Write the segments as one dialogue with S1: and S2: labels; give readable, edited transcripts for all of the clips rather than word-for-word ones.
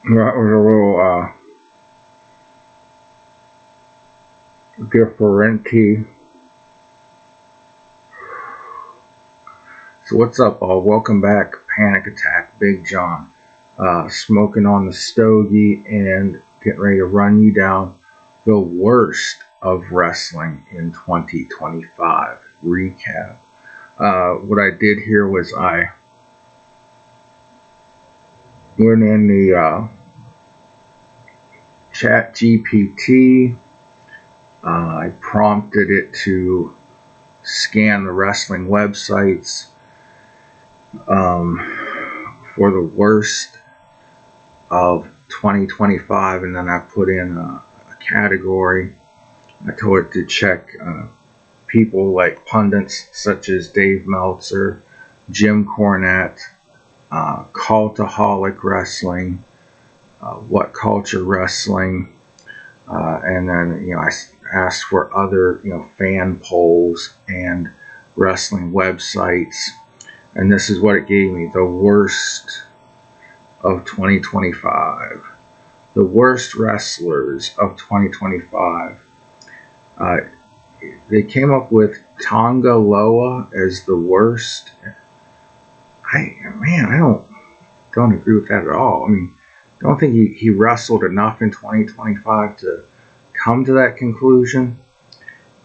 S1: That was a little differenti. So what's up, all? Welcome back. Panic Attack, Big John. Smoking on the stogie and getting ready to run you down the worst of wrestling in 2025. Recap. What I did here was I went in the chat GPT. I prompted it to scan the wrestling websites for the worst of 2025, and then I put in a category. I told it to check people like pundits such as Dave Meltzer, Jim Cornette, Cultaholic Wrestling, What Culture Wrestling, and then I asked for other fan polls and wrestling websites, and this is what it gave me: the worst of 2025, the worst wrestlers of 2025. They came up with Tonga Loa as the worst. I don't agree with that at all. I mean, don't think he wrestled enough in 2025 to come to that conclusion.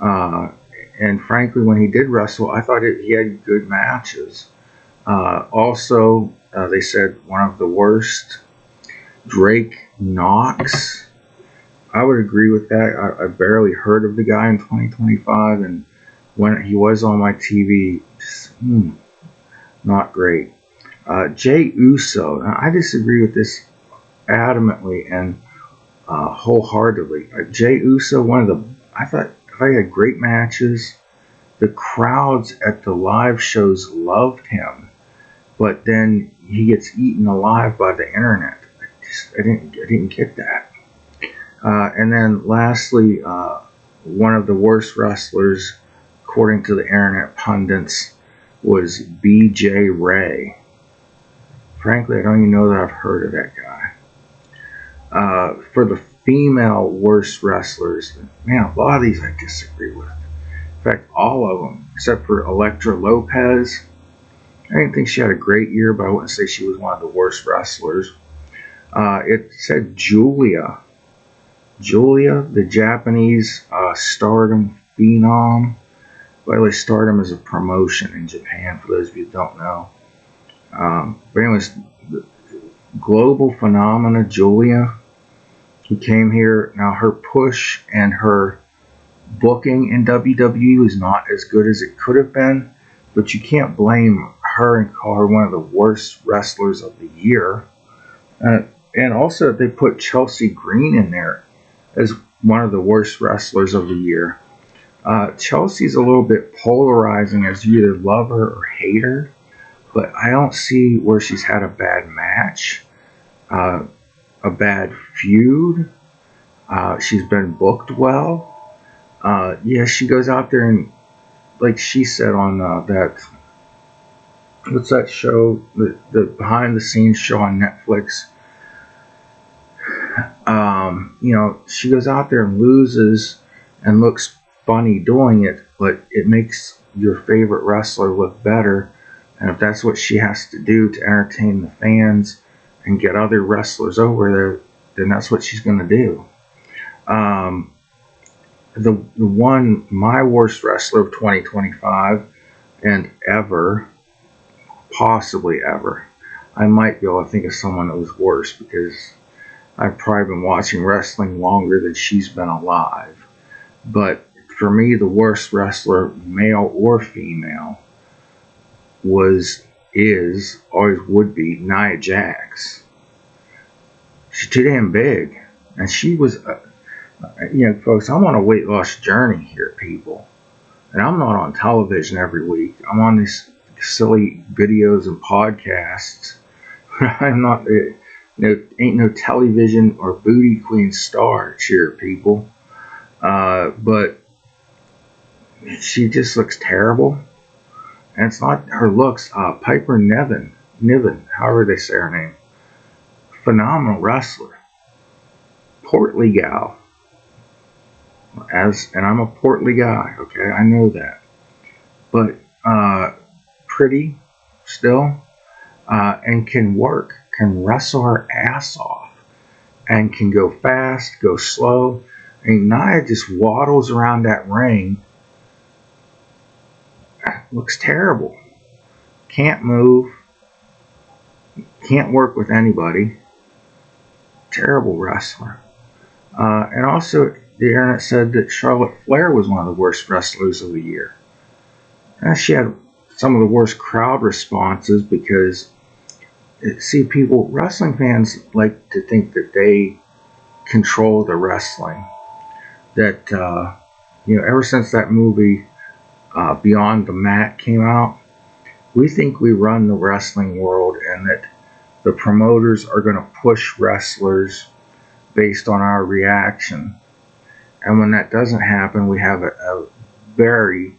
S1: And frankly, when he did wrestle, I thought he had good matches. Also, they said one of the worst, Drake Knox. I would agree with that. I barely heard of the guy in 2025, and when he was on my TV, just, not great. Jey Uso. Now, I disagree with this adamantly and wholeheartedly. Jey Uso, I thought he had great matches. The crowds at the live shows loved him, but then he gets eaten alive by the internet. I didn't get that. And then lastly, one of the worst wrestlers, according to the internet pundits, was BJ Ray. Frankly, I don't even know that I've heard of that guy. For the female worst wrestlers, man, a lot of these I disagree with. In fact, all of them, except for Elektra Lopez. I didn't think she had a great year, but I wouldn't say she was one of the worst wrestlers. It said Julia, the Japanese Stardom phenom. By the way, Stardom is a promotion in Japan, for those of you who don't know. But anyways, global phenomena Julia, who came here. Now, her push and her booking in WWE was not as good as it could have been, but you can't blame her and call her one of the worst wrestlers of the year. And also, they put Chelsea Green in there as one of the worst wrestlers of the year. Chelsea's a little bit polarizing, as you either love her or hate her, but I don't see where she's had a bad match, a bad feud. She's been booked well. Yeah, she goes out there and, like she said on that, what's that show, the behind the scenes show on Netflix, she goes out there and loses and looks funny doing it, but it makes your favorite wrestler look better. And if that's what she has to do to entertain the fans and get other wrestlers over there, then that's what she's going to do. My worst wrestler of 2025 and ever, possibly ever, I might be able to think of someone that was worse, because I've probably been watching wrestling longer than she's been alive. But for me, the worst wrestler, male or female, always would be Nia Jax. She's too damn big. And she was, folks, I'm on a weight loss journey here, people. And I'm not on television every week. I'm on these silly videos and podcasts. I'm not, ain't no television or booty queen star here, people. But she just looks terrible. And it's not her looks. Piper Niven, however they say her name. Phenomenal wrestler. Portly gal. And I'm a portly guy, okay? I know that. But pretty still. And can work. Can wrestle her ass off. And can go fast, go slow. And Nia just waddles around that ring. Looks terrible. Can't move. Can't work with anybody. Terrible wrestler. And also, the internet said that Charlotte Flair was one of the worst wrestlers of the year. And she had some of the worst crowd responses because, see, wrestling fans like to think that they control the wrestling. That, ever since that movie Beyond the Mat came out, we think we run the wrestling world and that the promoters are going to push wrestlers based on our reaction. And when that doesn't happen, we have a very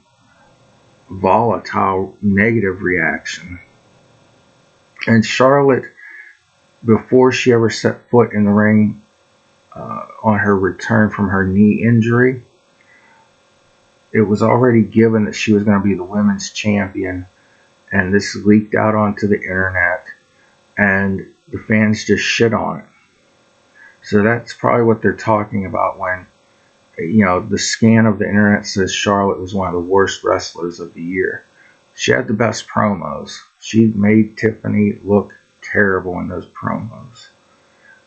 S1: volatile negative reaction. And Charlotte, before she ever set foot in the ring on her return from her knee injury, it was already given that she was going to be the women's champion. And this leaked out onto the internet. And the fans just shit on it. So that's probably what they're talking about when, the scan of the internet says Charlotte was one of the worst wrestlers of the year. She had the best promos. She made Tiffany look terrible in those promos.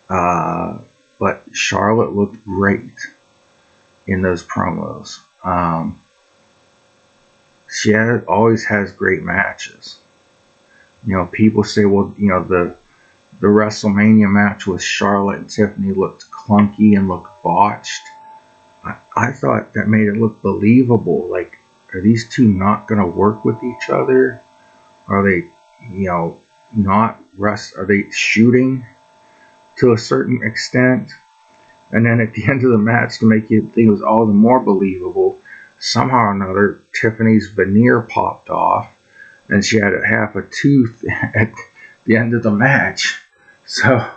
S1: But Charlotte looked great in those promos. She always has great matches. People say, well, the WrestleMania match with Charlotte and Tiffany looked clunky and looked botched. I thought that made it look believable. Like, are these two not going to work with each other? Are they, are they shooting to a certain extent? And then at the end of the match, to make you think it was all the more believable, somehow or another, Tiffany's veneer popped off and she had half a tooth at the end of the match. So,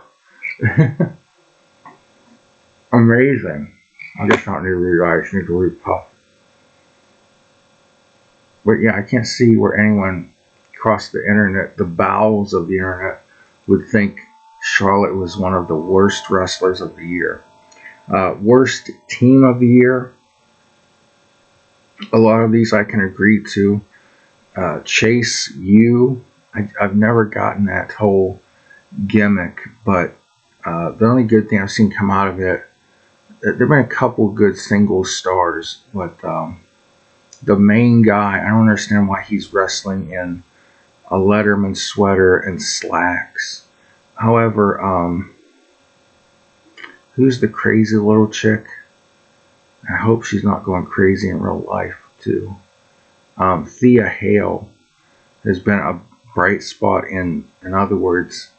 S1: amazing. I just don't need to realize I need to repuff. But yeah, I can't see where anyone across the internet, the bowels of the internet, would think Charlotte was one of the worst wrestlers of the year. Worst team of the year. A lot of these I can agree to. Chase U. I've never gotten that whole gimmick, but the only good thing I've seen come out of it, there have been a couple good single stars, but the main guy, I don't understand why he's wrestling in a Letterman sweater and slacks. However, who's the crazy little chick? I hope she's not going crazy in real life too. Thea Hale has been a bright spot in other words,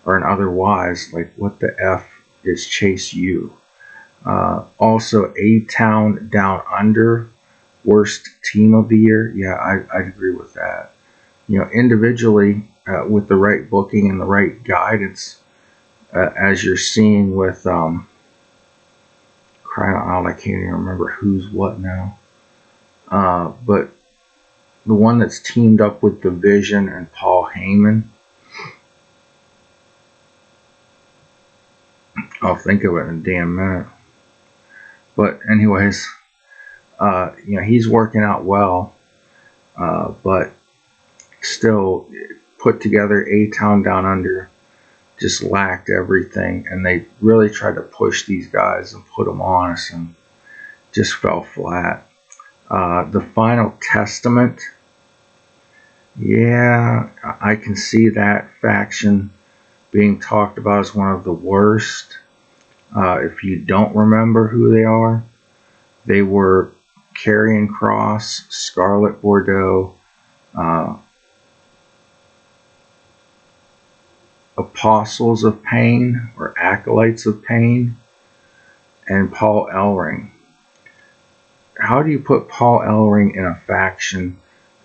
S1: or in otherwise, like what the F is Chase U. Also, A-Town Down Under, worst team of the year. Yeah, I'd agree with that. Individually, with the right booking and the right guidance, as you're seeing with, crying out loud, I can't even remember who's what now. But the one that's teamed up with The Vision and Paul Heyman, I'll think of it in a damn minute. But anyways, he's working out well, but still put together A-Town Down Under just lacked everything, and they really tried to push these guys and put them on us and just fell flat. The Final Testament, yeah, I can see that faction being talked about as one of the worst. If you don't remember who they were Karrion Kross, Scarlett Bordeaux, uh, Apostles of Pain or Acolytes of Pain, and Paul Ellering. How do you put Paul Ellering in a faction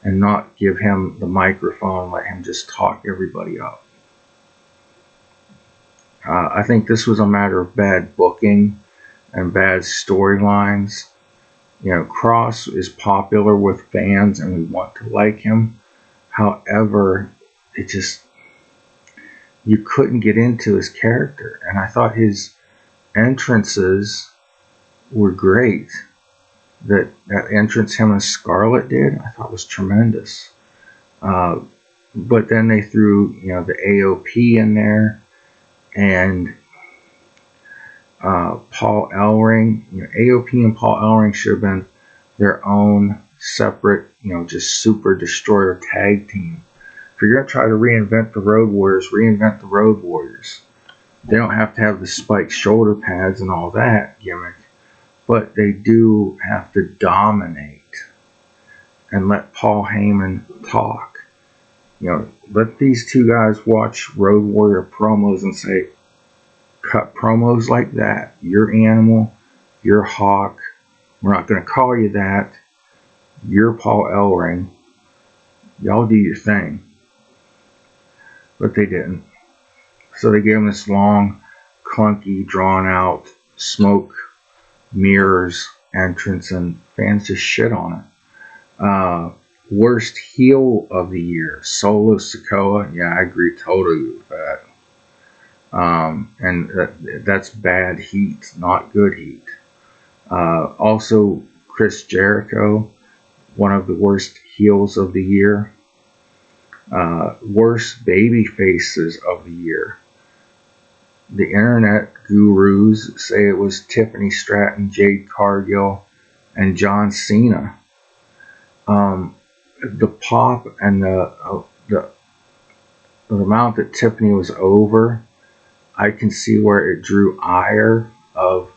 S1: and not give him the microphone and let him just talk everybody up? I think this was a matter of bad booking and bad storylines. You know, Cross is popular with fans and we want to like him. However, you couldn't get into his character. And I thought his entrances were great. That entrance him and Scarlett did, I thought was tremendous. But then they threw, the AOP in there, and Paul Ellering. AOP and Paul Ellering should have been their own separate, just super destroyer tag team. If you're going to try to reinvent the Road Warriors, reinvent the Road Warriors. They don't have to have the spiked shoulder pads and all that gimmick, but they do have to dominate and let Paul Heyman talk. Let these two guys watch Road Warrior promos and say, cut promos like that. You're Animal, you're Hawk. We're not going to call you that. You're Paul Ellering. Y'all do your thing. But they didn't. So they gave him this long, clunky, drawn out, smoke mirrors entrance, and fans just shit on it. Worst heel of the year, Solo Sikoa. Yeah, I agree totally with that. And that's bad heat, not good heat. Also, Chris Jericho, one of the worst heels of the year. Worst baby faces of the year. The internet gurus say it was Tiffany Stratton, Jade Cargill, and John Cena. The pop and the amount that Tiffany was over, I can see where it drew ire of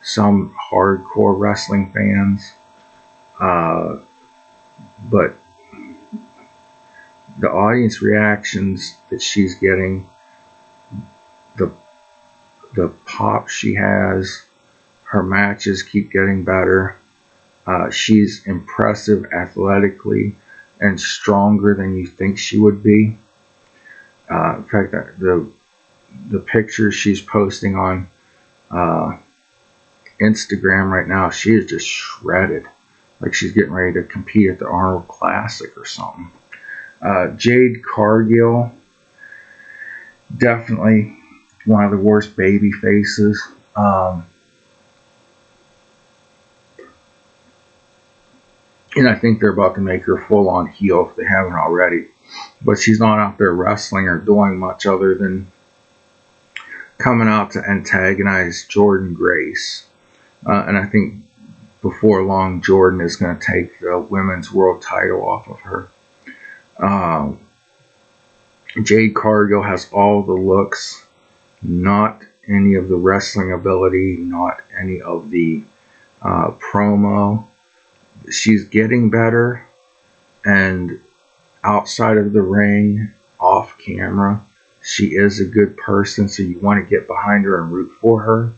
S1: some hardcore wrestling fans. But the audience reactions that she's getting, the pop she has, her matches keep getting better. She's impressive athletically and stronger than you think she would be. In fact, the pictures she's posting on Instagram right now, she is just shredded. Like she's getting ready to compete at the Arnold Classic or something. Jade Cargill, definitely one of the worst baby faces. And I think they're about to make her full-on heel if they haven't already. But she's not out there wrestling or doing much other than coming out to antagonize Jordynne Grace. And I think before long, Jordan is going to take the women's world title off of her. Jade Cargill has all the looks, not any of the wrestling ability, not any of the promo. She's getting better, and outside of the ring, off camera, she is a good person, so you want to get behind her and root for her,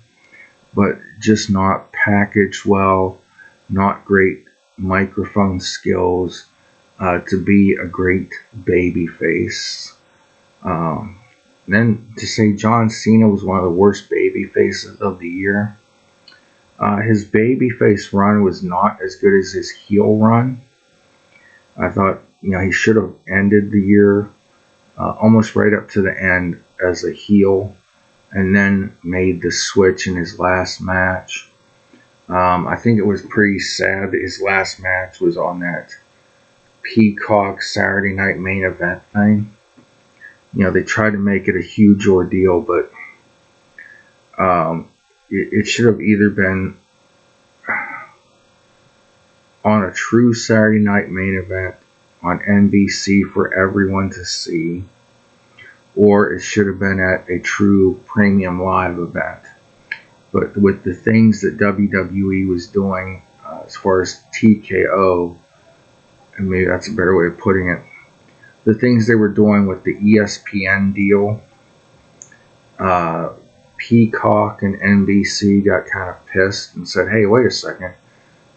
S1: but just not packaged well, not great microphone skills to be a great baby face. Then to say John Cena was one of the worst baby faces of the year. His babyface run was not as good as his heel run. I thought, he should have ended the year almost right up to the end as a heel, and then made the switch in his last match. I think it was pretty sad that his last match was on that Peacock Saturday Night Main Event thing. They tried to make it a huge ordeal, but it should have either been on a true Saturday Night Main Event on NBC for everyone to see, or it should have been at a true premium live event. But with the things that WWE was doing as far as TKO, and maybe that's a better way of putting it, the things they were doing with the ESPN deal, Peacock and NBC got kind of pissed and said, "Hey, wait a second!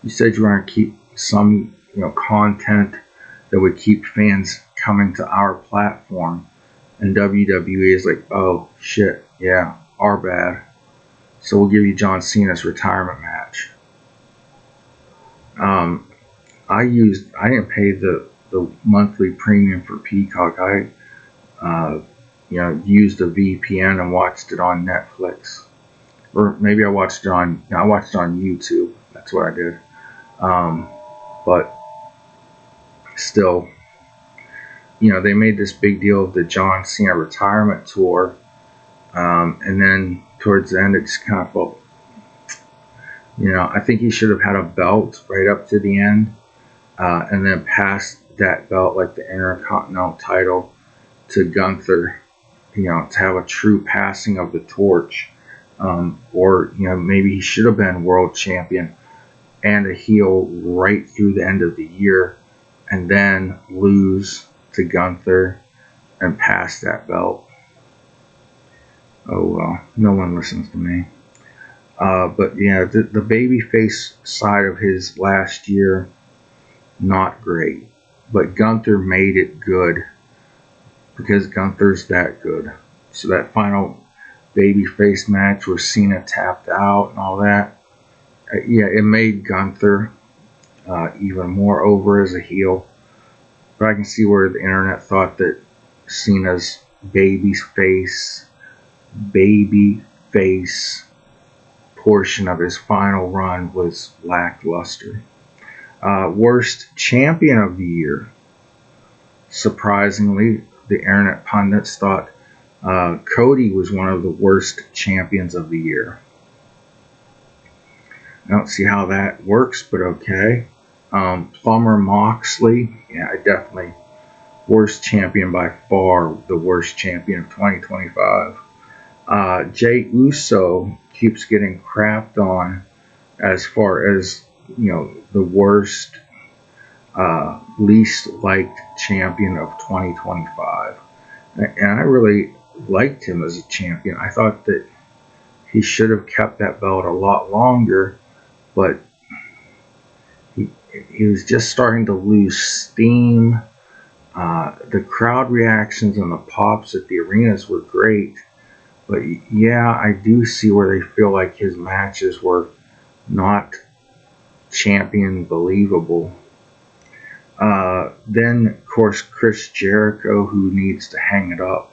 S1: You said you were going to keep some, content that would keep fans coming to our platform." And WWE is like, "Oh shit, yeah, our bad. So we'll give you John Cena's retirement match." I didn't pay the monthly premium for Peacock. I used a VPN and watched it on Netflix, or maybe I watched it on YouTube. That's what I did. But still, they made this big deal of the John Cena retirement tour, and then towards the end, it just kind of felt, I think he should have had a belt right up to the end, and then passed that belt, like the Intercontinental title, to Gunther, to have a true passing of the torch. Or maybe he should have been world champion and a heel right through the end of the year, and then lose to Gunther and pass that belt. Oh well, no one listens to me. But yeah, the babyface side of his last year, not great. But Gunther made it good because Gunther's that good. So that final babyface match where Cena tapped out and all that, it made Gunther even more over as a heel. But I can see where the internet thought that Cena's babyface portion of his final run was lackluster. Worst champion of the year. Surprisingly, the internet pundits thought Cody was one of the worst champions of the year. I don't see how that works, but okay. Plumber Moxley, yeah, definitely worst champion by far, the worst champion of 2025. Jey Uso keeps getting crapped on as far as, the worst, least liked champion of 2025. And I really liked him as a champion. I thought that he should have kept that belt a lot longer, but he was just starting to lose steam. The crowd reactions and the pops at the arenas were great, but yeah, I do see where they feel like his matches were not champion believable. Then, of course, Chris Jericho, who needs to hang it up.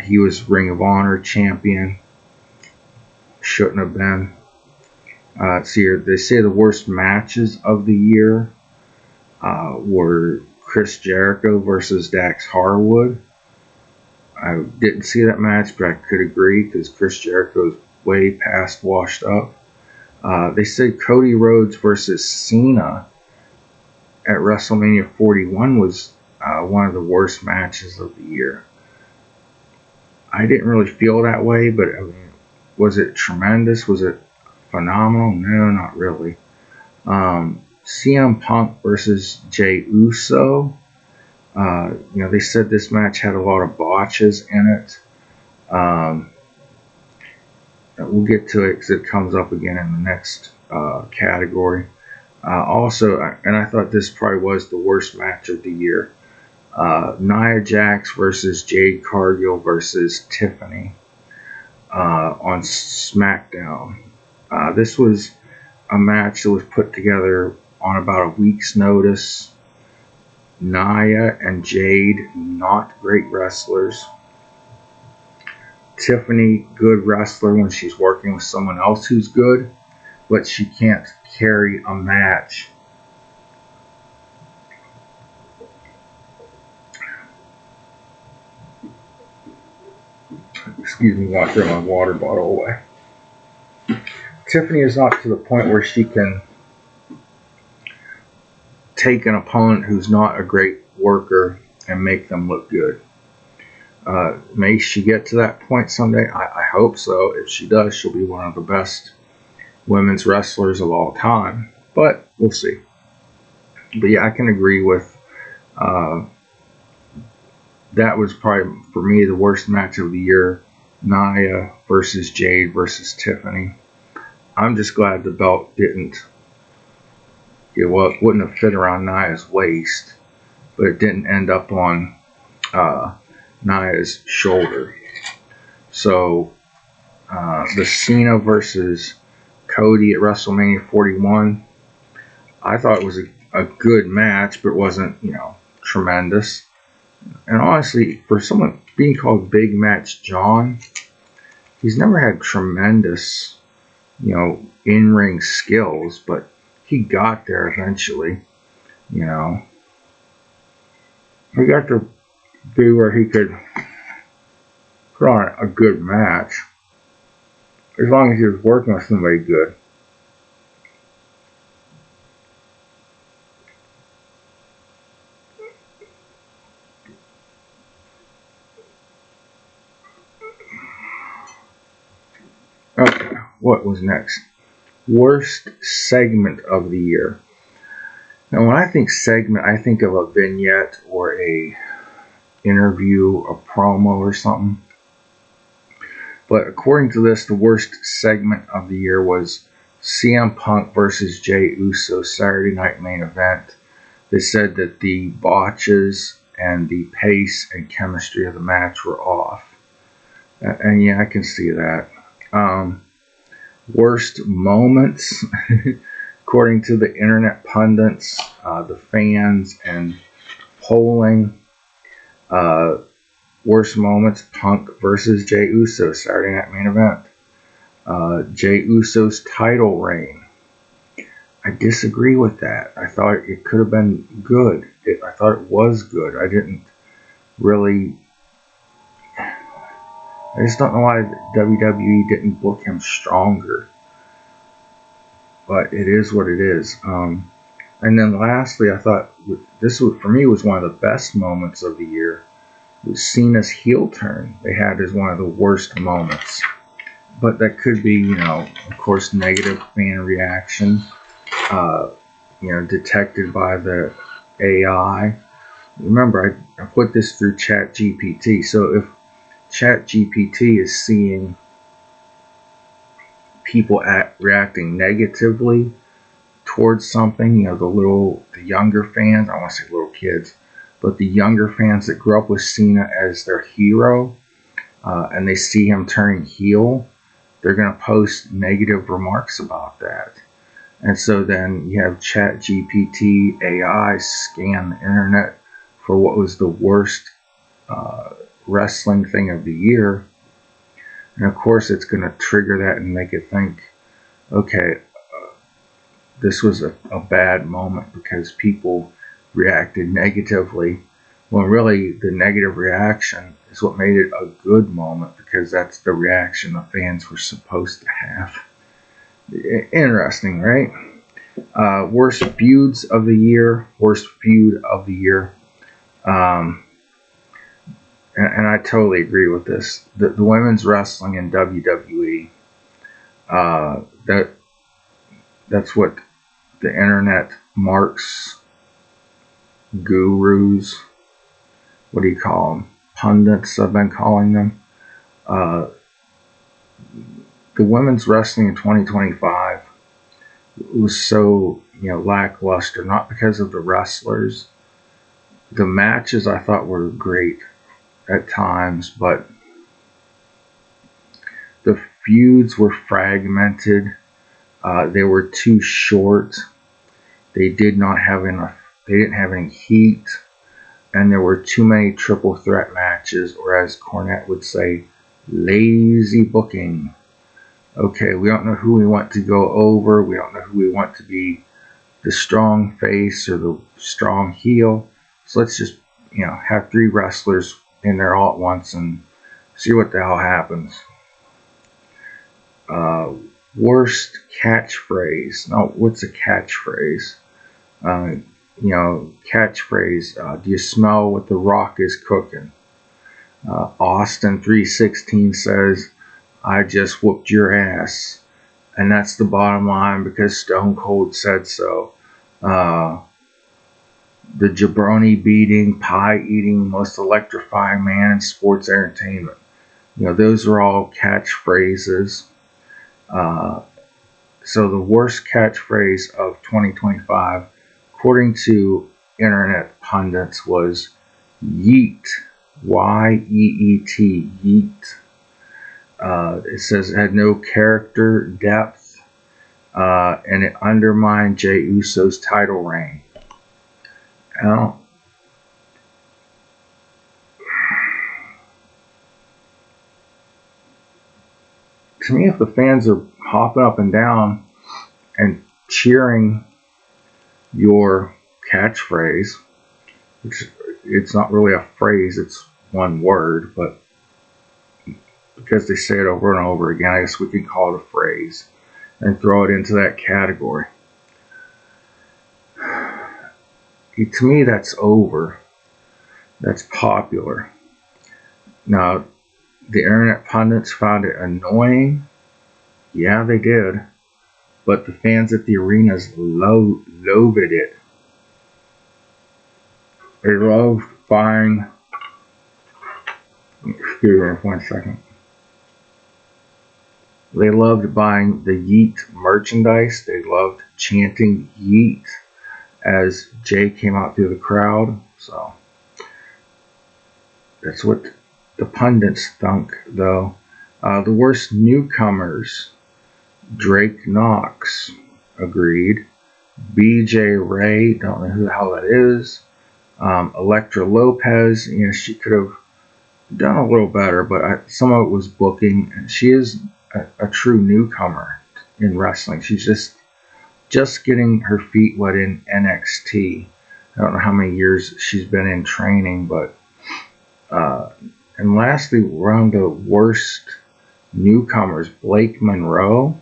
S1: He was Ring of Honor champion. Shouldn't have been. See here, they say the worst matches of the year were Chris Jericho versus Dax Harwood. I didn't see that match, but I could agree because Chris Jericho is way past washed up. They said Cody Rhodes versus Cena at WrestleMania 41 was one of the worst matches of the year. I didn't really feel that way, but I mean, was it tremendous? Was it phenomenal? No, not really. CM Punk versus Jey Uso. They said this match had a lot of botches in it. We'll get to it because it comes up again in the next category. Also, and I thought this probably was the worst match of the year. Nia Jax versus Jade Cargill versus Tiffany on SmackDown. This was a match that was put together on about a week's notice. Nia and Jade, not great wrestlers. Tiffany, good wrestler when she's working with someone else who's good, but she can't carry a match. Excuse me while I throw my water bottle away. Tiffany is not to the point where she can take an opponent who's not a great worker and make them look good. May she get to that point someday? I hope so. If she does, she'll be one of the best women's wrestlers of all time. But we'll see. But yeah, I can agree with that was probably for me the worst match of the year. Nia versus Jade versus Tiffany. I'm just glad the belt wouldn't have fit around Nia's waist, but it didn't end up on Nia's shoulder. So the Cena versus Cody at WrestleMania 41, I thought it was a good match, but it wasn't, tremendous. And honestly, for someone being called Big Match John, he's never had tremendous, in-ring skills, but he got there eventually, He got to be where he could put on a good match, as long as he was working with somebody good. Okay, what was next? Worst segment of the year. Now, when I think segment, I think of a vignette or a interview, a promo or something. But according to this, the worst segment of the year was CM Punk versus Jey Uso Saturday Night Main Event. They said that the botches and the pace and chemistry of the match were off. And yeah, I can see that. Worst moments, according to the internet pundits, the fans, and polling. Worst moments, Punk versus Jey Uso Saturday Night Main Event. Jey Uso's title reign. I disagree with that. I thought it could have been good. I thought it was good. I just don't know why WWE didn't book him stronger. But it is what it is. And then lastly, I thought this was, for me, was one of the best moments of the year. It was Cena's heel turn. They had as one of the worst moments. But that could be, of course, negative fan reaction. Detected by the AI. Remember, I put this through ChatGPT. So if ChatGPT is seeing people reacting negatively towards something, the younger fans, I don't want to say little kids, but the younger fans that grew up with Cena as their hero, and they see him turning heel, they're going to post negative remarks about that. And so then you have ChatGPT AI scan the internet for what was the worst wrestling thing of the year. And of course, it's going to trigger that and make it think, okay, this was a bad moment because people reacted negatively. When really the negative reaction is what made it a good moment, because that's the reaction the fans were supposed to have. Interesting, right? Worst feuds of the year. Worst feud of the year. And I totally agree with this. The women's wrestling in WWE. That's what the internet marks, gurus. What do you call them? Pundits, I've been calling them. The women's wrestling in 2025 was so, lackluster, not because of the wrestlers. The matches I thought were great at times, but the feuds were fragmented. They were too short. They didn't have any heat. And there were too many triple threat matches, or as Cornette would say, lazy booking. Okay, we don't know who we want to go over. We don't know who we want to be the strong face or the strong heel. So let's just, have 3 wrestlers in there all at once and see what the hell happens. Worst catchphrase. Now, what's a catchphrase? Catchphrase, do you smell what the Rock is cooking? Austin 316 says, I just whooped your ass. And that's the bottom line because Stone Cold said so. The jabroni beating, pie eating, most electrifying man in sports entertainment. Those are all catchphrases. So the worst catchphrase of 2025, according to internet pundits, was yeet. Y-E-E-T, yeet. It says it had no character, depth, and it undermined Jey Uso's title reign. Now, to me, if the fans are hopping up and down and cheering your catchphrase, which it's not really a phrase, it's one word, but because they say it over and over again, I guess we can call it a phrase and throw it into that category. To me, that's over. That's popular. Now, the internet pundits found it annoying. Yeah, they did. But the fans at the arenas loathed it. They loved buying. Excuse me 1 second. They loved buying the Yeet merchandise. They loved chanting Yeet as Jay came out through the crowd. So that's what the pundits thunk, though. The worst newcomers, Drake Knox, agreed. BJ Ray, don't know who the hell that is. Elektra Lopez, she could have done a little better, but some of it was booking. And she is a true newcomer in wrestling. She's just getting her feet wet in NXT. I don't know how many years she's been in training, but and lastly, we're on the worst newcomers, Blake Monroe.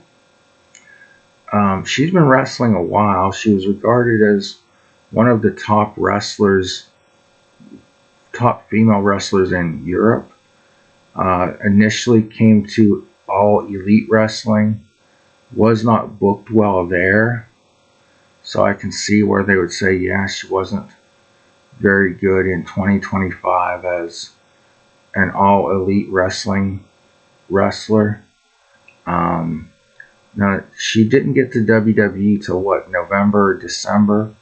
S1: She's been wrestling a while. She was regarded as one of the top female wrestlers in Europe. Initially came to All Elite Wrestling, was not booked well there. So I can see where they would say, yeah, she wasn't very good in 2025 as an All Elite Wrestling wrestler. Now, she didn't get to WWE till November or December,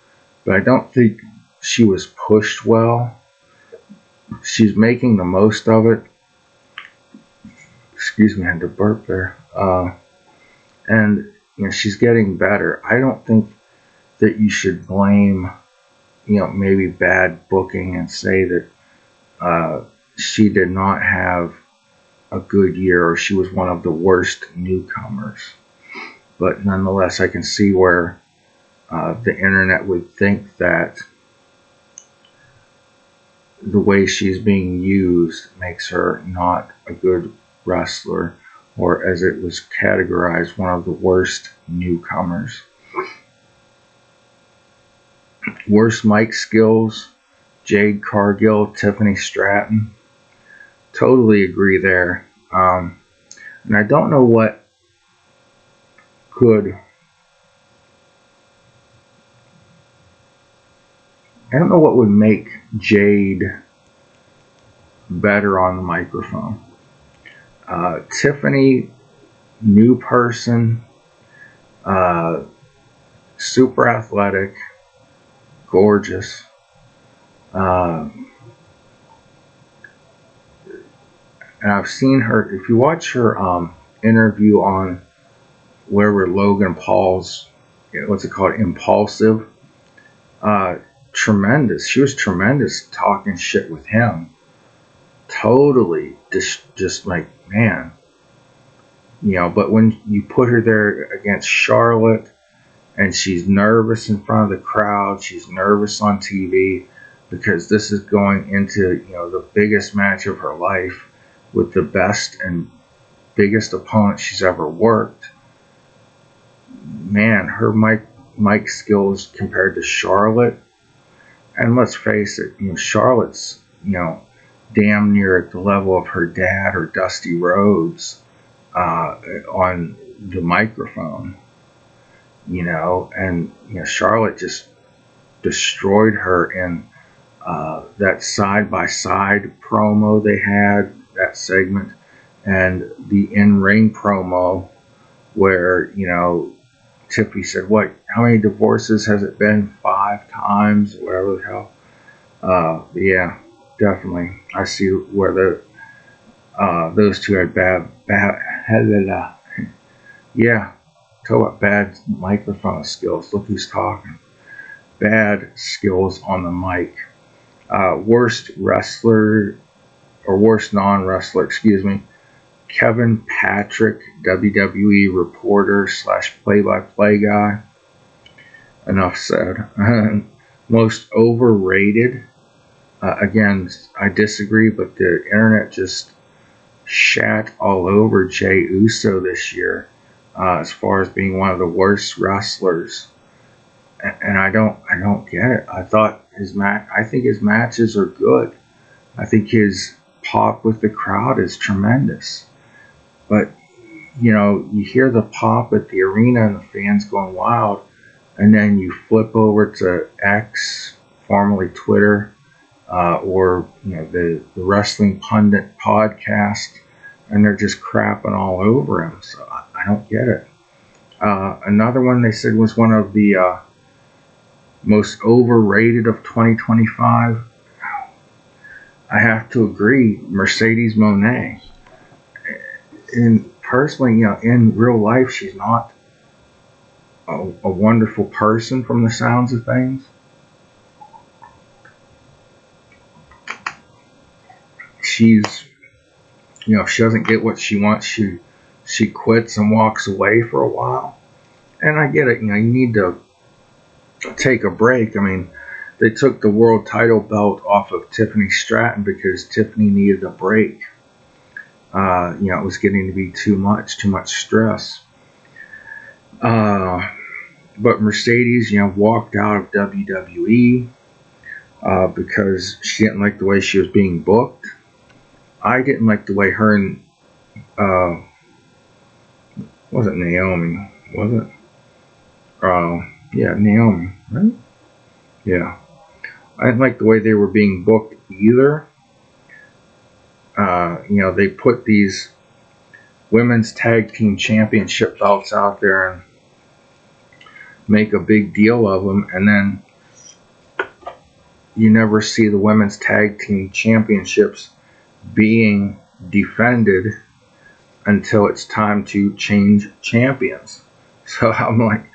S1: but I don't think she was pushed well. She's making the most of it. Excuse me, I had to burp there. And she's getting better. I don't think that you should blame, maybe bad booking and say that she did not have a good year or she was one of the worst newcomers. But nonetheless, I can see where the internet would think that the way she's being used makes her not a good wrestler, or as it was categorized, one of the worst newcomers. Worst mic skills, Jade Cargill, Tiffany Stratton. Totally agree there. And I don't know what would make Jade better on the microphone. Tiffany, new person, super athletic, gorgeous. And I've seen her, if you watch her interview on wherever Logan Paul's, what's it called, Impulsive, tremendous. She was tremendous talking shit with him. Totally just like, man. But when you put her there against Charlotte and she's nervous in front of the crowd, she's nervous on TV because this is going into, the biggest match of her life with the best and biggest opponent she's ever worked. Man, her mic skills compared to Charlotte, and let's face it, Charlotte's, damn near at the level of her dad or Dusty Rhodes on the microphone, and Charlotte just destroyed her in that side-by-side promo they had, that segment, and the in-ring promo where, Tiffany said, what, how many divorces has it been? 5 times, whatever the hell. Yeah, definitely. I see where those two had yeah, talk about bad microphone skills. Look who's talking. Bad skills on the mic. Worst wrestler, or worst non-wrestler, excuse me, Kevin Patrick, WWE reporter / play-by-play guy. Enough said. Most overrated. Again, I disagree, but the internet just shat all over Jey Uso this year as far as being one of the worst wrestlers. And I don't get it. I think his matches are good. I think his pop with the crowd is tremendous. But, you hear the pop at the arena and the fans going wild, and then you flip over to X, formerly Twitter, or, the Wrestling Pundit podcast, and they're just crapping all over him. So I don't get it. Another one they said was one of the most overrated of 2025. I have to agree, Mercedes Moné. And personally, in real life, she's not a wonderful person from the sounds of things. She's, if she doesn't get what she wants, she quits and walks away for a while. And I get it, you need to take a break. I mean, they took the world title belt off of Tiffany Stratton because Tiffany needed a break. It was getting to be too much stress. But Mercedes, walked out of WWE because she didn't like the way she was being booked. I didn't like the way her and wasn't Naomi, was it? Yeah, Naomi, right? Yeah. I didn't like the way they were being booked either. They put these women's tag team championship belts out there and make a big deal of them, and then you never see the women's tag team championships being defended until it's time to change champions. So I'm like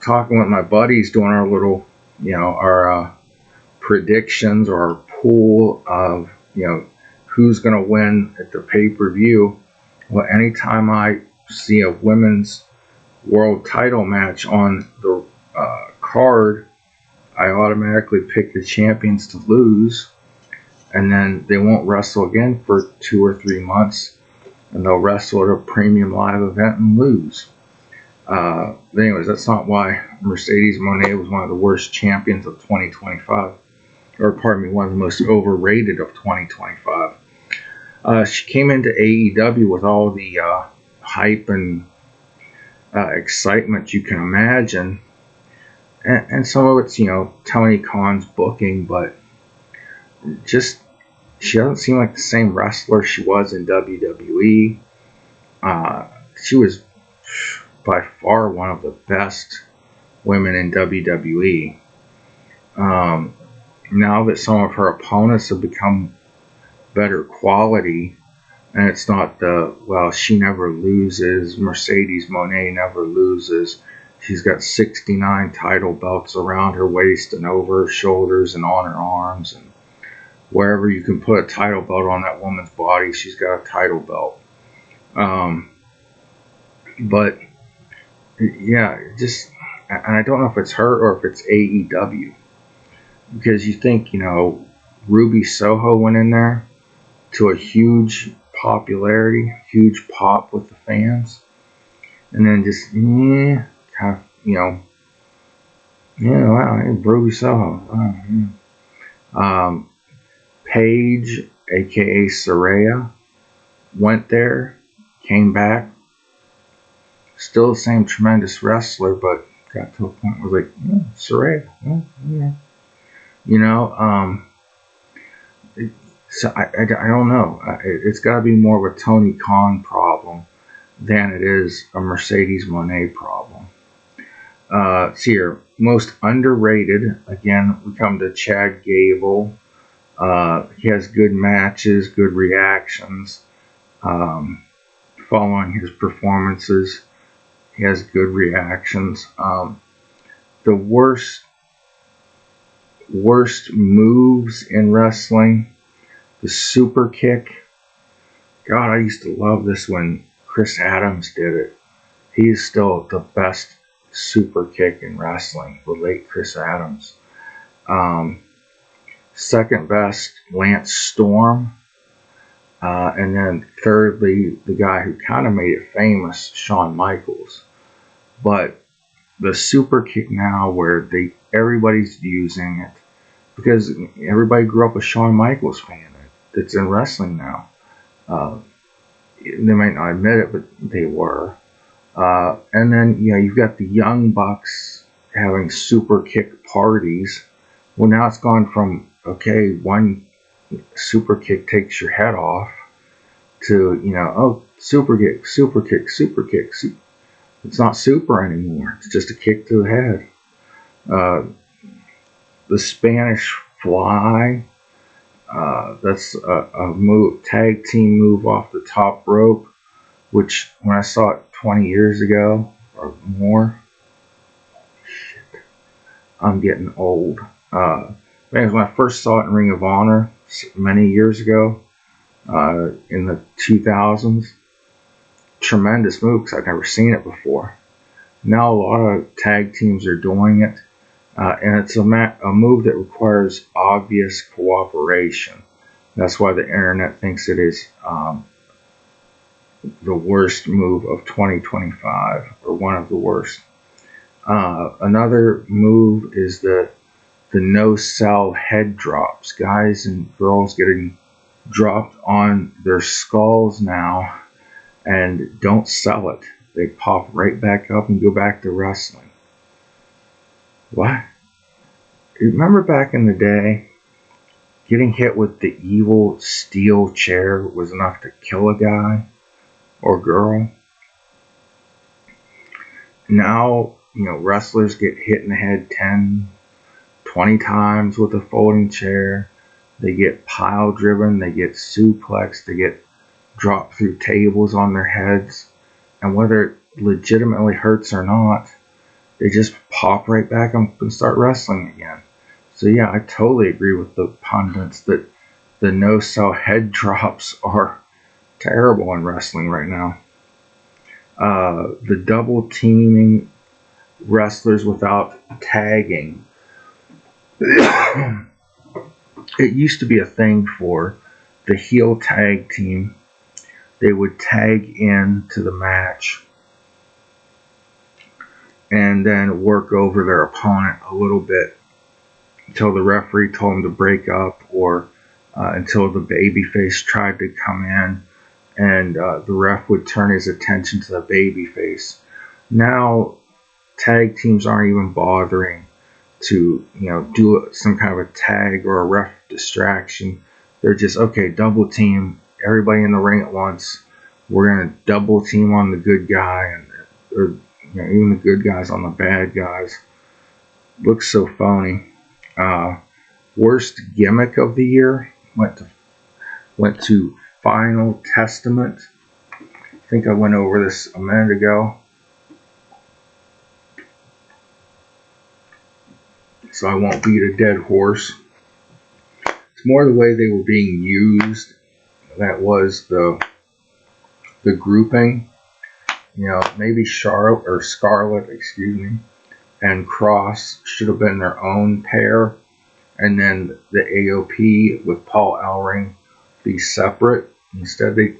S1: talking with my buddies, doing our little, our predictions or our pool of, who's going to win at the pay-per-view. Well, anytime I see a women's world title match on the card, I automatically pick the champions to lose, and then they won't wrestle again for 2 or 3 months, and they'll wrestle at a premium live event and lose. But anyways, that's not why Mercedes Moné was one of the worst champions of 2025. Or pardon me, one of the most overrated of 2025. She came into AEW with all the hype and excitement you can imagine. And some of it's, Tony Khan's booking, but just, she doesn't seem like the same wrestler she was in WWE. She was by far one of the best women in WWE. Now that some of her opponents have become better quality, and it's not she never loses, Mercedes Moné never loses. She's got 69 title belts around her waist and over her shoulders and on her arms, and wherever you can put a title belt on that woman's body, she's got a title belt. But yeah, just, and I don't know if it's her or if it's AEW, because you think, Ruby Soho went in there to a huge popularity, huge pop with the fans, and then just kind of, wow, Ruby Soho. Paige aka Saraya, went there, came back, still the same tremendous wrestler, but got to a point where like, Saraya, yeah. You know, so I don't know. It's got to be more of a Tony Khan problem than it is a Mercedes Moné problem. See here, most underrated. Again, we come to Chad Gable. He has good matches, good reactions. Following his performances, he has good reactions. The worst moves in wrestling, the super kick. God, I used to love this when Chris Adams did it. He's still the best super kick in wrestling, the late Chris Adams. Second best, Lance Storm. And then thirdly, the guy who kind of made it famous, Shawn Michaels. But the super kick now where everybody's using it because everybody grew up a Shawn Michaels fan that's in wrestling now. They might not admit it, but they were. And then, you've got the Young Bucks having super kick parties. Well, now it's gone from, okay, one super kick takes your head off to, super kick, super kick, super kick. It's not super anymore. It's just a kick to the head. The Spanish Fly, that's a move, tag team move off the top rope, which when I saw it 20 years ago or more, shit, I'm getting old. When I first saw it in Ring of Honor many years ago, in the 2000s, tremendous move because I'd never seen it before. Now a lot of tag teams are doing it, and it's a move that requires obvious cooperation. That's why the internet thinks it is the worst move of 2025, or one of the worst. Another move is the no-sell head drops. Guys and girls getting dropped on their skulls now and don't sell it. They pop right back up and go back to wrestling. What? Remember back in the day, getting hit with the evil steel chair was enough to kill a guy or girl? Now, wrestlers get hit in the head 10, 20 times with a folding chair. They get pile driven, they get suplexed, they get dropped through tables on their heads. And whether it legitimately hurts or not, they just pop right back up and start wrestling again. So yeah, I totally agree with the pundits that the no-sell head drops are terrible in wrestling right now. The double teaming wrestlers without tagging. It used to be a thing for the heel tag team. They would tag into the match and then work over their opponent a little bit until the referee told them to break up, or until the babyface tried to come in and the ref would turn his attention to the babyface. Now tag teams aren't even bothering to do some kind of a tag or a ref distraction. They're just, okay, double team everybody in the ring at once. We're gonna double team on the good guy, or even the good guys on the bad guys. Looks so phony. Worst gimmick of the year went to Final Testament. I think I went over this a minute ago. So I won't beat a dead horse. It's more the way they were being used. That was the grouping. Maybe Charlotte or Scarlett, and Cross should have been their own pair, and then the AOP with Paul Ellering be separate. Instead, they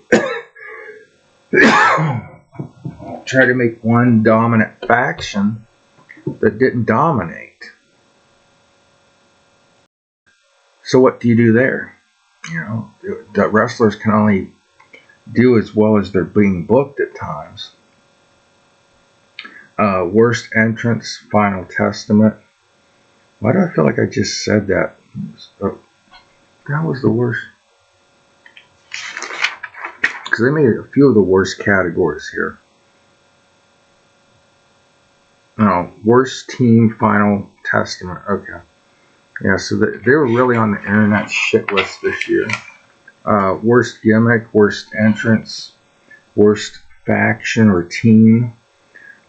S1: try to make one dominant faction that didn't dominate. So what do you do there? You know, the wrestlers can only do as well as they're being booked at times. Worst entrance, Final Testament. Why do I feel like I just said that? That was the worst. Because they made a few of the worst categories here. No, worst team, Final Testament. Okay. Yeah, so they were really on the internet shit list this year. Worst gimmick, worst entrance, worst faction or team,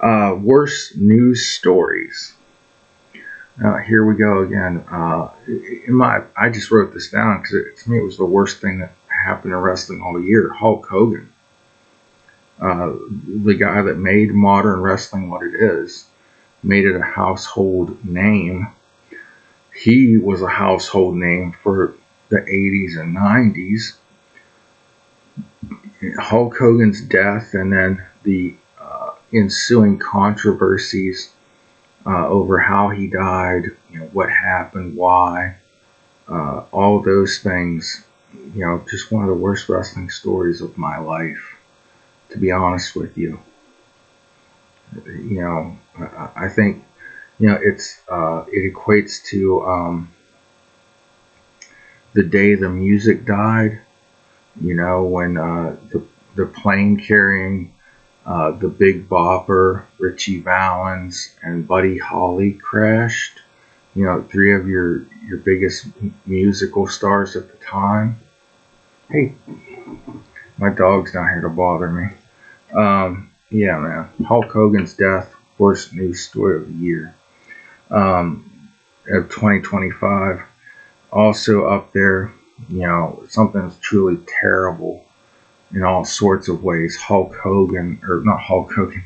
S1: worst news stories. Here we go again. I just wrote this down because to me it was the worst thing that happened in wrestling all year. Hulk Hogan, the guy that made modern wrestling what it is, made it a household name. He was a household name for the 80s and 90s. Hulk Hogan's death and then the ensuing controversies over how he died, what happened, why, all those things, just one of the worst wrestling stories of my life, to be honest with you. I think, it equates to the day the music died, when the plane carrying the Big Bopper, Richie Valens, and Buddy Holly crashed. Three of your biggest musical stars at the time. Hey, my dog's not here to bother me. Yeah, man. Hulk Hogan's death, worst news story of the year. Of 2025. Also up there, something that's truly terrible in all sorts of ways. Hulk Hogan, or not Hulk Hogan,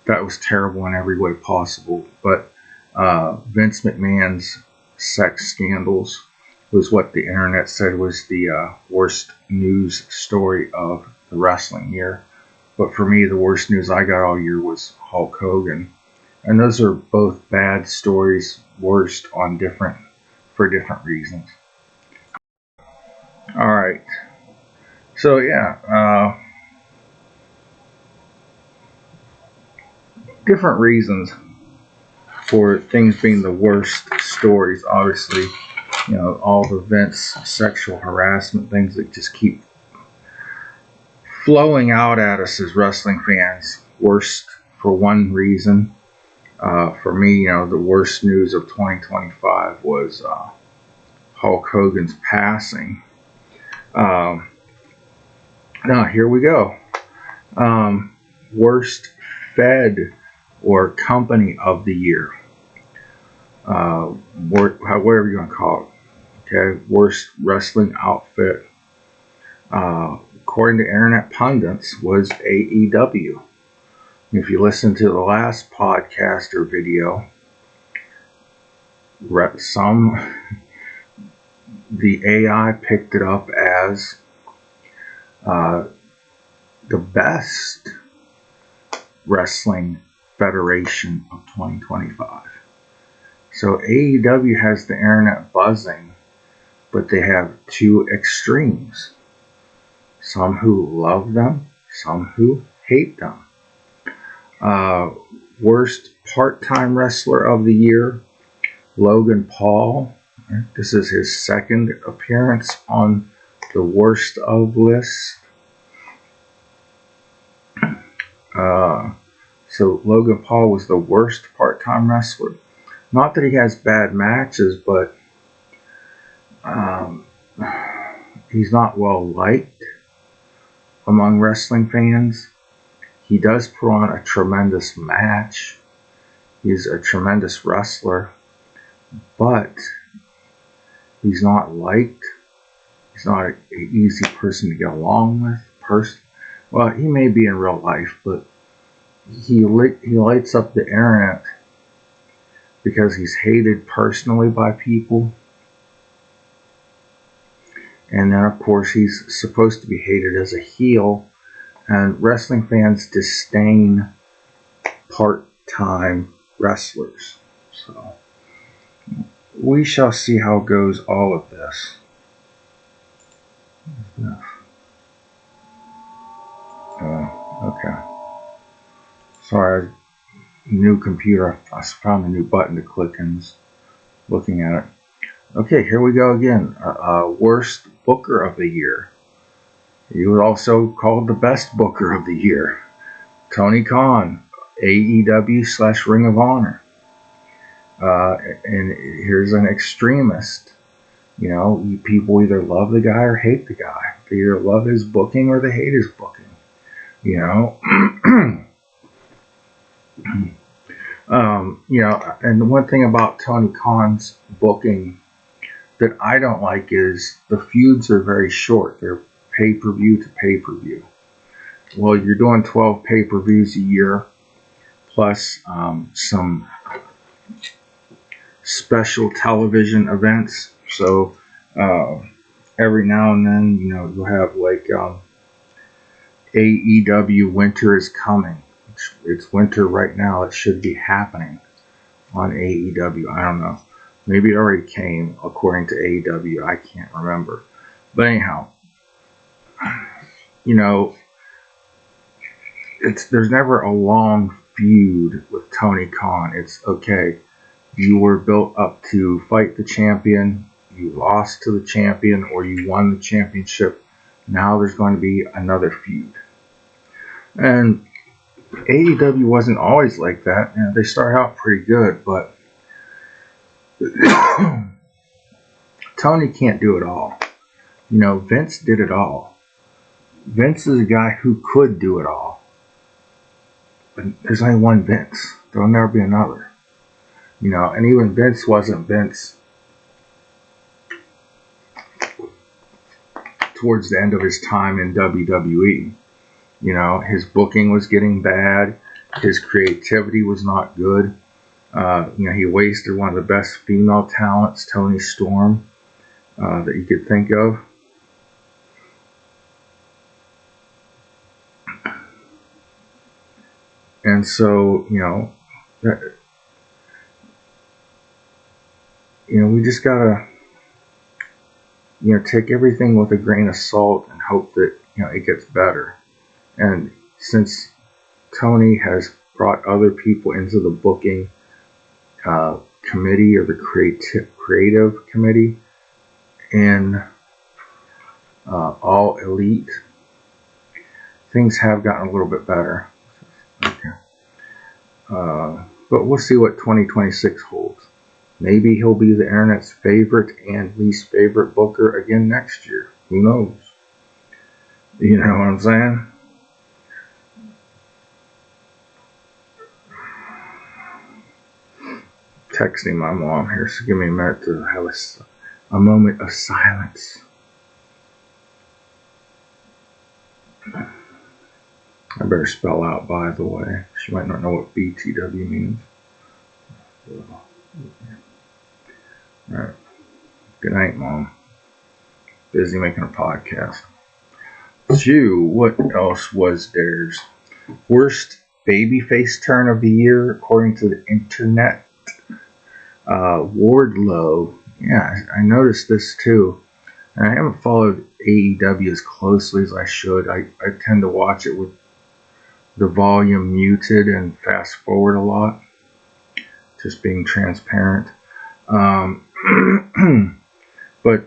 S1: that was terrible in every way possible. But Vince McMahon's sex scandals was what the internet said was the worst news story of the wrestling year. But for me, the worst news I got all year was Hulk Hogan. And those are both bad stories, worst for different reasons. All right. So yeah, different reasons for things being the worst stories. Obviously, all the Vince sexual harassment things that just keep flowing out at us as wrestling fans. Worst for one reason. For me, the worst news of 2025 was Hulk Hogan's passing. Now, here we go. Worst Fed or company of the year. Whatever you want to call it. Okay. Worst wrestling outfit, according to internet pundits, was AEW. If you listen to the last podcast or video, the AI picked it up as the best wrestling federation of 2025. So AEW has the internet buzzing, but they have two extremes. Some who love them, some who hate them. Worst part-time wrestler of the year, Logan Paul. This is his second appearance on the worst of list. So Logan Paul was the worst part-time wrestler. Not that he has bad matches, but he's not well liked among wrestling fans. He does put on a tremendous match. He's a tremendous wrestler, but he's not liked. He's not an easy person to get along with. Well, he may be in real life, but he lights up the internet because he's hated personally by people. And then, of course, he's supposed to be hated as a heel. And wrestling fans disdain part-time wrestlers. So we shall see how goes all of this. Okay. Sorry, new computer. I found a new button to click and looking at it. Okay, here we go again. Worst Booker of the Year. He was also called the best Booker of the Year. Tony Khan, AEW/Ring of Honor. And here's an extremist. You know, people either love the guy or hate the guy. They either love his booking or they hate his booking. You know, you know, and the one thing about Tony Khan's booking that I don't like is the feuds are very short. They're pay-per-view to pay-per-view. Well, you're doing 12 pay-per-views a year plus some special television events. So every now and then, you know, you'll have like AEW Winter is Coming. It's winter right now. It should be happening on AEW. I don't know. Maybe it already came according to AEW. I can't remember. But anyhow, you know, there's never a long feud with Tony Khan. It's okay. You were built up to fight the champion. You lost to the champion, or you won the championship. Now there's going to be another feud. And AEW wasn't always like that. You know, they started out pretty good, but Tony can't do it all. You know, Vince did it all. Vince is a guy who could do it all. But there's only one Vince. There'll never be another. You know, and even Vince wasn't Vince towards the end of his time in WWE. You know, his booking was getting bad. His creativity was not good. You know, he wasted one of the best female talents, Toni Storm, that you could think of. And so, you know, we just gotta, take everything with a grain of salt and hope that, it gets better. And since Tony has brought other people into the booking committee or the creative committee in All Elite, things have gotten a little bit better. Okay. But we'll see what 2026 holds. Maybe he'll be the internet's favorite and least favorite booker again next year. Who knows? You know what I'm saying? Texting my mom here, so give me a minute to have a moment of silence. I better spell out, by the way. She might not know what BTW means. Alright. Good night, Mom. Busy making a podcast. Phew, what else was theirs? Worst babyface turn of the year, according to the internet. Wardlow. Yeah, I noticed this too. And I haven't followed AEW as closely as I should. I tend to watch it with the volume muted and fast forward a lot. Just being transparent. But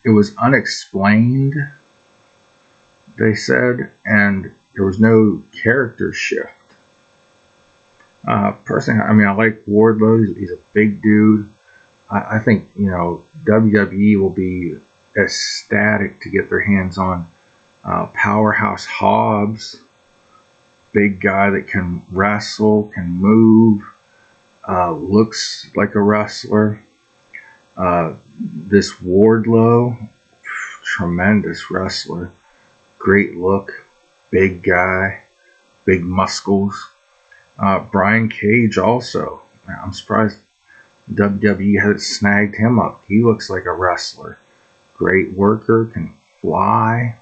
S1: it was unexplained, they said, and there was no character shift. Personally, I mean, I like Wardlow. He's a big dude. I think, WWE will be ecstatic to get their hands on Powerhouse Hobbs. Big guy that can wrestle, can move, looks like a wrestler. This Wardlow, tremendous wrestler. Great look, big guy, big muscles. Brian Cage also. I'm surprised WWE hasn't snagged him up. He looks like a wrestler. Great worker, can fly,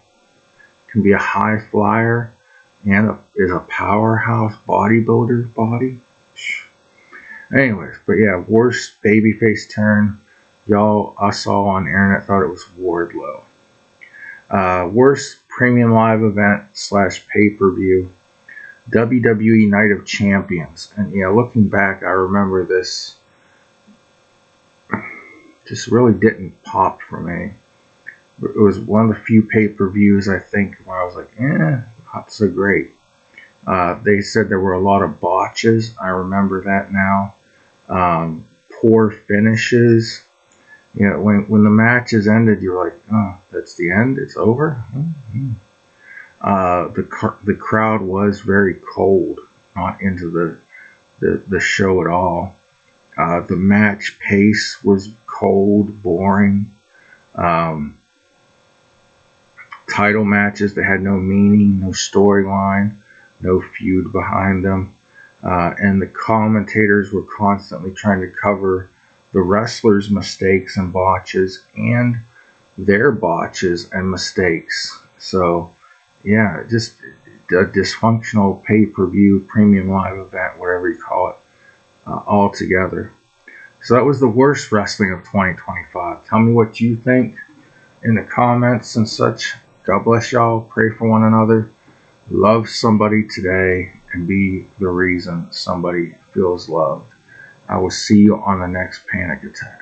S1: can be a high flyer, and is a powerhouse bodybuilder body. Anyways, but yeah, worst babyface turn. Y'all, I saw on the internet, thought it was Wardlow. Worst premium live event / pay-per-view. WWE Night of Champions. And yeah, looking back, I remember this just really didn't pop for me. It was one of the few pay-per-views, I think, where I was like, not so great. They said there were a lot of botches. I remember that now. Poor finishes. You know, when the matches ended, you're like, oh, that's the end? It's over? Mm-hmm. The crowd was very cold, not into the show at all. The match pace was cold, boring. Title matches that had no meaning, no storyline, no feud behind them. And the commentators were constantly trying to cover the wrestlers' mistakes and botches and their botches and mistakes. So, yeah, just a dysfunctional pay-per-view, premium live event, whatever you call it, altogether. So that was the worst wrestling of 2025. Tell me what you think in the comments and such. God bless y'all. Pray for one another. Love somebody today and be the reason somebody feels loved. I will see you on the next panic attack.